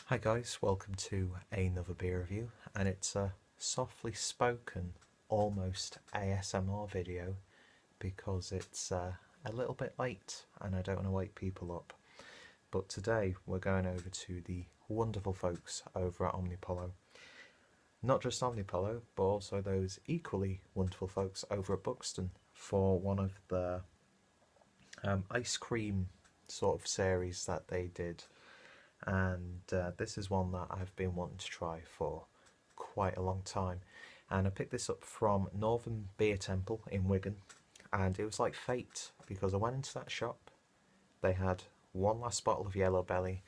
Hi guys, welcome to another beer review, and it's a softly spoken, almost ASMR video because it's a little bit late and I don't want to wake people up. But today we're going over to the wonderful folks over at Omnipollo. Not just Omnipollo, but also those equally wonderful folks over at Buxton for one of the ice cream sort of series that they did. And this is one that I've been wanting to try for quite a long time, and I picked this up from Northern Beer Temple in Wigan, and it was like fate because I went into that shop, they had one last bottle of Yellow Belly,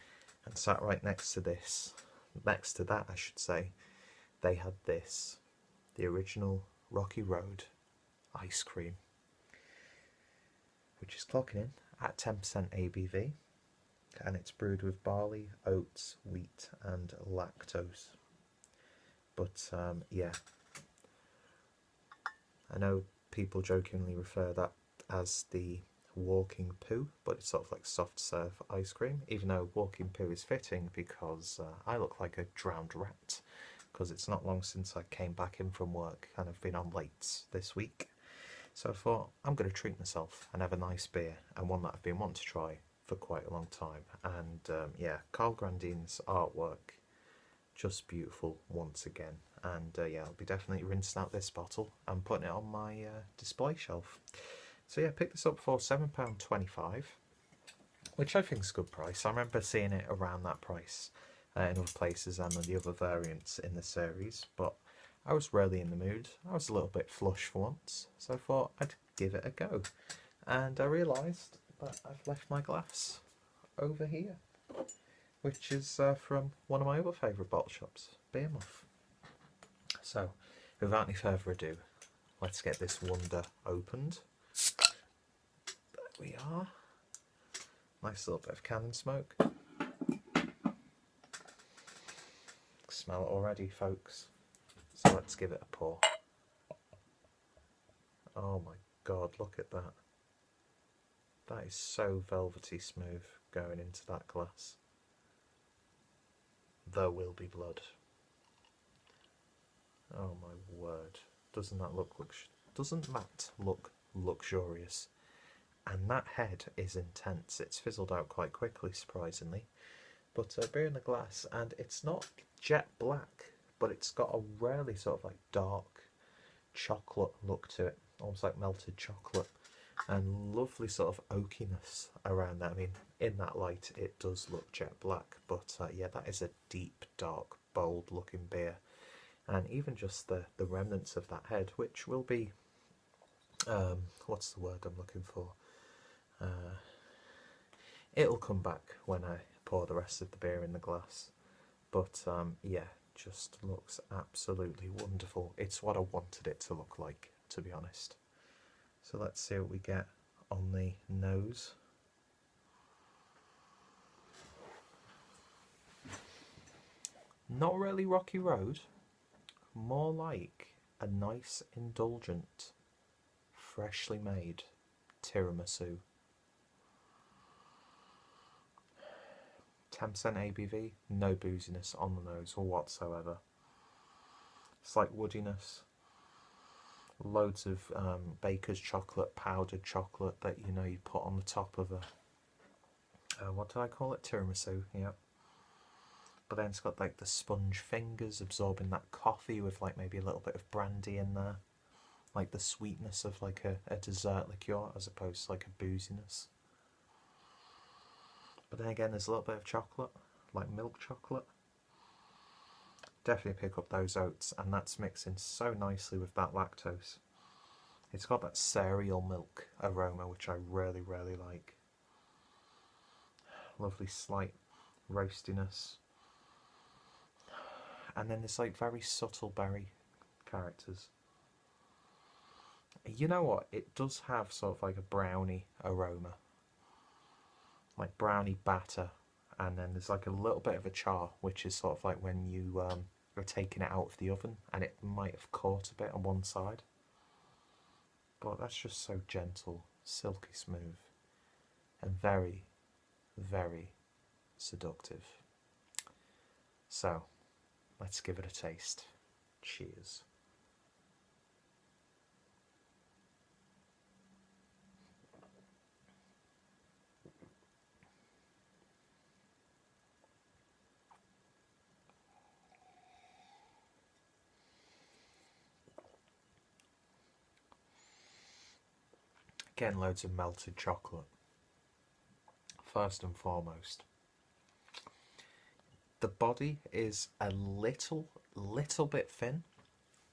and sat right next to that I should say, they had this, the original Rocky Road ice cream, which is clocking in at 10% ABV. And it's brewed with barley, oats, wheat and lactose. But yeah, I know people jokingly refer that as the walking poo, but it's sort of like soft serve ice cream, even though walking poo is fitting because I look like a drowned rat, because it's not long since I came back in from work and I've been on late this week. So I thought I'm going to treat myself and have a nice beer, and one that I've been wanting to try for quite a long time. And yeah, Karl Grandin's artwork, just beautiful once again. And yeah, I'll be definitely rinsing out this bottle and putting it on my display shelf. So yeah, I picked this up for £7.25, which I think is a good price. I remember seeing it around that price in other places and the other variants in the series, but I was really in the mood. I was a little bit flush for once, so I thought I'd give it a go. And I realised that I've left my glass over here, which is from one of my other favourite bottle shops, Beermuff. So, without any further ado, let's get this wonder opened. There we are. Nice little bit of cannon smoke. Smell it already, folks. So let's give it a pour. Oh my god, look at that. That is so velvety smooth going into that glass. There will be blood. Oh my word. Doesn't that look luxurious? And that head is intense. It's fizzled out quite quickly, surprisingly. But beer in the glass, and it's not jet black, but it's got a really sort of like dark chocolate look to it, almost like melted chocolate. And lovely sort of oakiness around that. I mean, in that light it does look jet black, but yeah, that is a deep, dark, bold looking beer. And even just the remnants of that head, which will be, what's the word I'm looking for? It'll come back when I pour the rest of the beer in the glass. But yeah, just looks absolutely wonderful. It's what I wanted it to look like, to be honest. So let's see what we get on the nose. Not really Rocky Road, more like a nice, indulgent, freshly made tiramisu. 10% ABV, no booziness on the nose whatsoever. Slight woodiness. Loads of baker's chocolate, powdered chocolate that you know you put on the top of a what did I call it? Tiramisu, yeah. But then it's got like the sponge fingers absorbing that coffee with like maybe a little bit of brandy in there, like the sweetness of like a dessert liqueur as opposed to like a booziness. But then again, there's a little bit of chocolate, like milk chocolate. Definitely pick up those oats, and that's mixing so nicely with that lactose. It's got that cereal milk aroma, which I really, really like. Lovely slight roastiness. And then there's like very subtle berry characters. You know what? It does have sort of like a brownie aroma. Like brownie batter. And then there's like a little bit of a char, which is sort of like when you are taking it out of the oven and it might have caught a bit on one side. But that's just so gentle, silky smooth, and very, very seductive. So let's give it a taste. Cheers. Getting loads of melted chocolate, first and foremost. The body is a little bit thin,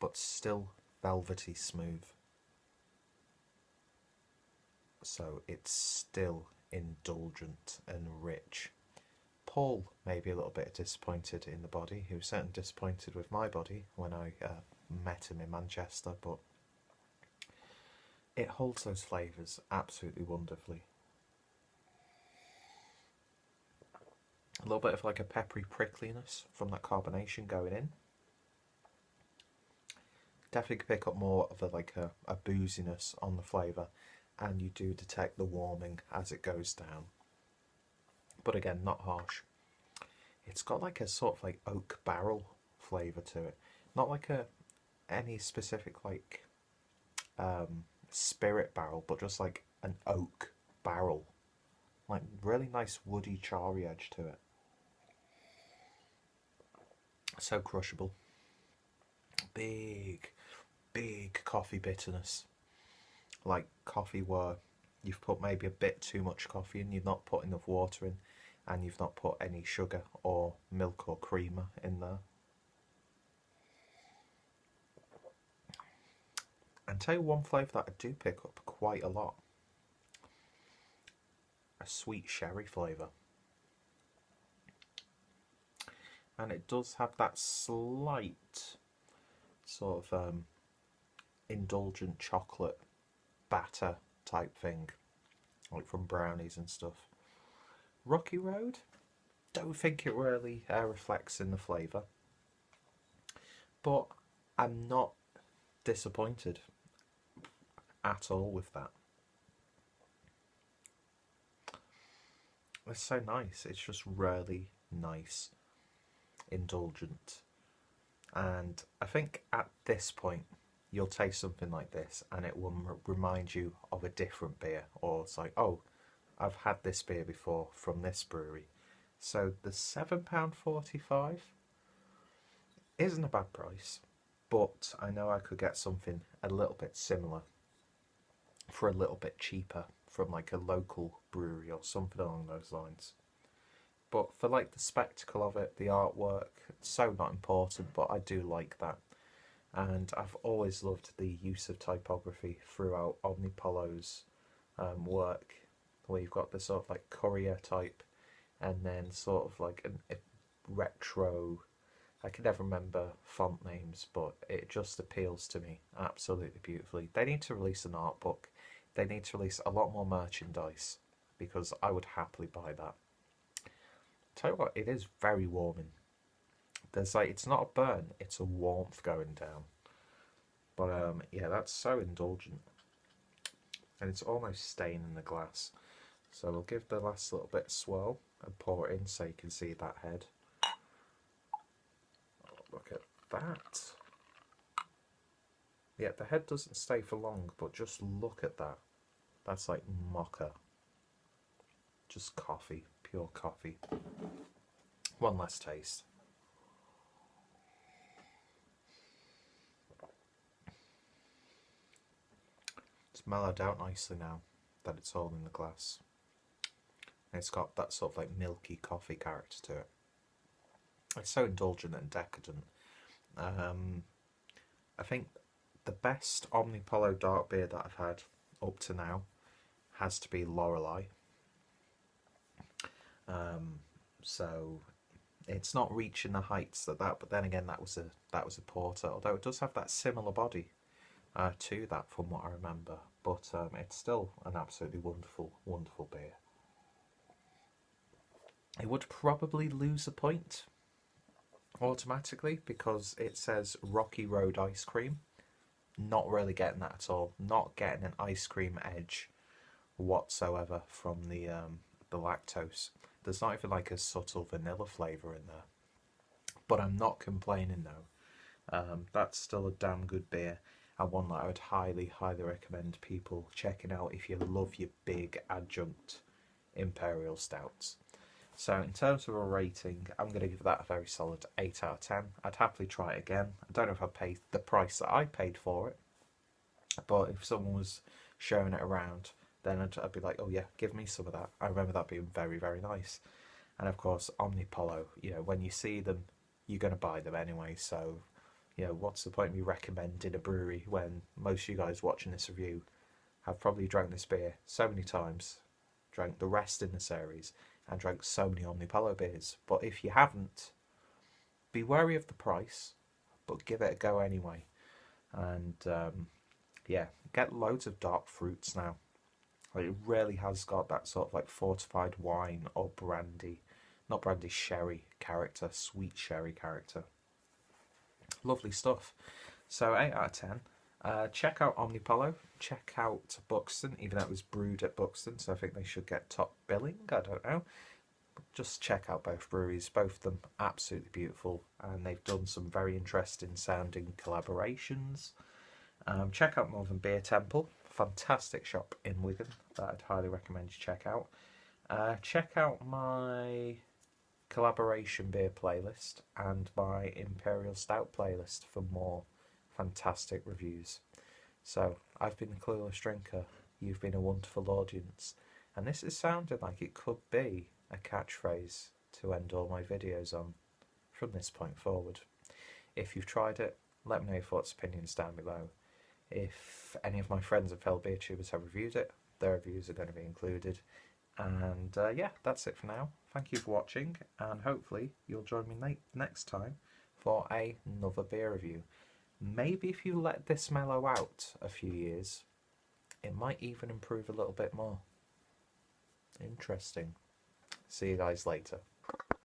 but still velvety smooth. So it's still indulgent and rich. Paul may be a little bit disappointed in the body. He was certainly disappointed with my body when I met him in Manchester, but it holds those flavours absolutely wonderfully. A little bit of like a peppery prickliness from that carbonation going in. Definitely pick up more of a booziness on the flavour, and you do detect the warming as it goes down. But again, not harsh. It's got like a sort of like oak barrel flavour to it. Not like any specific like spirit barrel, but just like an oak barrel. Like really nice woody charry edge to it. So crushable. Big coffee bitterness. Like coffee where you've put maybe a bit too much coffee in, you've not put enough water in, and you've not put any sugar or milk or creamer in there. And tell you one flavour that I do pick up quite a lot. A sweet sherry flavour. And it does have that slight sort of indulgent chocolate batter type thing, like from brownies and stuff. Rocky Road, don't think it really reflects in the flavour, but I'm not disappointed at all with that. It's so nice. It's just really nice, indulgent, and I think at this point you'll taste something like this and it will remind you of a different beer, or it's like, oh, I've had this beer before from this brewery. So the £7.45 isn't a bad price, but I know I could get something a little bit similar for a little bit cheaper from like a local brewery or something along those lines. But for like the spectacle of it, the artwork, it's so not important, but I do like that. And I've always loved the use of typography throughout Omnipollo's work, where you've got the sort of like courier type, and then sort of like a retro, I can never remember font names, but it just appeals to me absolutely beautifully. They need to release an art book. They need to release a lot more merchandise, because I would happily buy that. Tell you what, it is very warming. There's like, it's not a burn, it's a warmth going down. But yeah, that's so indulgent. And it's almost staining the glass. So we'll give the last little bit a swirl and pour it in so you can see that head. Oh, look at that. Yeah, the head doesn't stay for long, but just look at that. That's like mocha. Just coffee, pure coffee. One last taste. It's mellowed out nicely now that it's all in the glass. And it's got that sort of like milky coffee character to it. It's so indulgent and decadent. I think the best Omnipollo dark beer that I've had up to now has to be Lorelei. So it's not reaching the heights that, but then again that was a porter, although it does have that similar body to that from what I remember, but it's still an absolutely wonderful beer. It would probably lose a point automatically because it says Rocky Road ice cream. Not really getting that at all. Not getting an ice cream edge whatsoever from the lactose. There's not even like a subtle vanilla flavour in there. but I'm not complaining though. That's still a damn good beer, and one that I would highly recommend people checking out if you love your big adjunct imperial stouts. So in terms of a rating, I'm going to give that a very solid 8 out of 10. I'd happily try it again. I don't know if I'd pay the price that I paid for it, but if someone was showing it around, then I'd be like, oh yeah, give me some of that. I remember that being very, very nice. And of course, Omnipollo, you know, when you see them, you're going to buy them anyway. So, you know, what's the point of me recommending a brewery when most of you guys watching this review have probably drank this beer so many times, drank the rest in the series, and drank so many Omnipollo beers. But if you haven't, be wary of the price, but give it a go anyway. And yeah, get loads of dark fruits now. Like, it really has got that sort of like fortified wine or brandy, not brandy, sherry character, sweet sherry character. Lovely stuff. So 8 out of 10. Check out Omnipollo, check out Buxton, even though it was brewed at Buxton, so I think they should get top billing, I don't know. But just check out both breweries, both of them absolutely beautiful, and they've done some very interesting sounding collaborations. Check out Northern Beer Temple, fantastic shop in Wigan that I'd highly recommend you check out. Check out my collaboration beer playlist and my Imperial Stout playlist for more fantastic reviews. So, I've been the Clueless Drinker, you've been a wonderful audience, and this has sounded like it could be a catchphrase to end all my videos on from this point forward. If you've tried it, let me know your thoughts and opinions down below. If any of my friends and fellow beer tubers have reviewed it, their reviews are going to be included. And yeah, that's it for now. Thank you for watching, and hopefully you'll join me next time for another beer review. Maybe if you let this mellow out a few years, it might even improve a little bit more. Interesting. See you guys later.